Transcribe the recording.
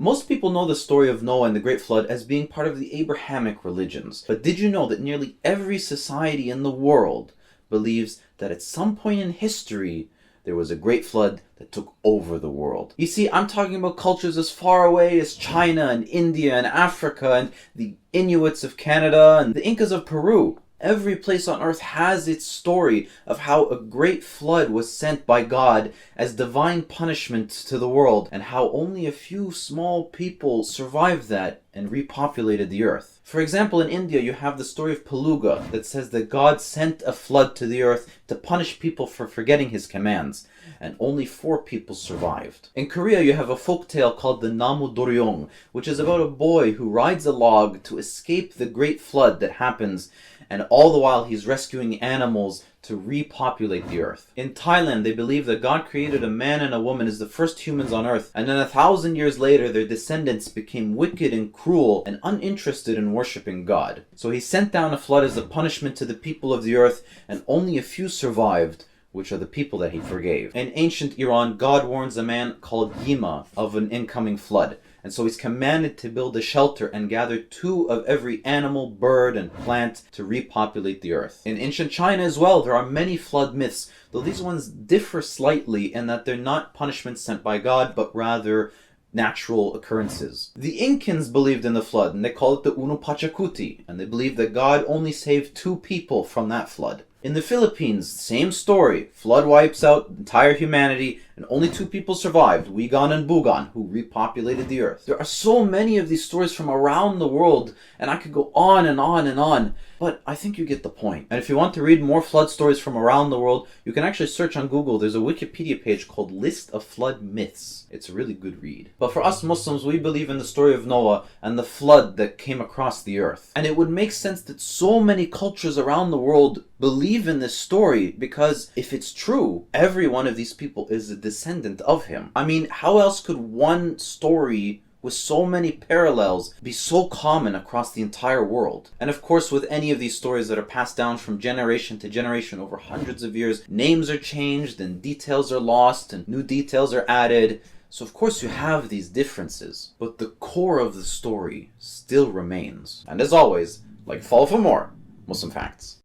Most people know the story of Noah and the Great Flood as being part of the Abrahamic religions, but did you know that nearly every society in the world believes that at some point in history there was a great flood that took over the world? You see, I'm talking about cultures as far away as China and India and Africa and the Inuits of Canada and the Incas of Peru. Every place on earth has its story of how a great flood was sent by God as divine punishment to the world, and how only a few small people survived that and repopulated the earth. For example, in India you have the story of Paluga that says that God sent a flood to the earth to punish people for forgetting his commands, and only 4 people survived. In Korea you have a folk tale called the Namu Doryong, which is about a boy who rides a log to escape the great flood that happens, and all the while he's rescuing animals to repopulate the earth. In Thailand, they believe that God created a man and a woman as the first humans on earth, and then 1,000 years later their descendants became wicked and cruel and uninterested in worshipping God. So he sent down a flood as a punishment to the people of the earth, and only a few survived, which are the people that he forgave. In ancient Iran, God warns a man called Yima of an incoming flood. And so he's commanded to build a shelter and gather 2 of every animal, bird, and plant to repopulate the earth. In ancient China as well, there are many flood myths, though these ones differ slightly in that they're not punishments sent by God, but rather natural occurrences. The Incans believed in the flood, and they call it the Unu Pachacuti, and they believe that God only saved 2 people from that flood. In the Philippines, same story. Flood wipes out entire humanity, and only 2 people survived, Wigan and Bugan, who repopulated the earth. There are so many of these stories from around the world, and I could go on and on and on, but I think you get the point. And if you want to read more flood stories from around the world, you can actually search on Google. There's a Wikipedia page called List of Flood Myths. It's a really good read. But for us Muslims, we believe in the story of Noah and the flood that came across the earth. And it would make sense that so many cultures around the world believe in this story, because if it's true, every one of these people is a descendant of him. I mean, how else could one story with so many parallels be so common across the entire world? And of course, with any of these stories that are passed down from generation to generation over hundreds of years, names are changed and details are lost and new details are added. So of course you have these differences, but the core of the story still remains. And as always, follow for more Muslim facts.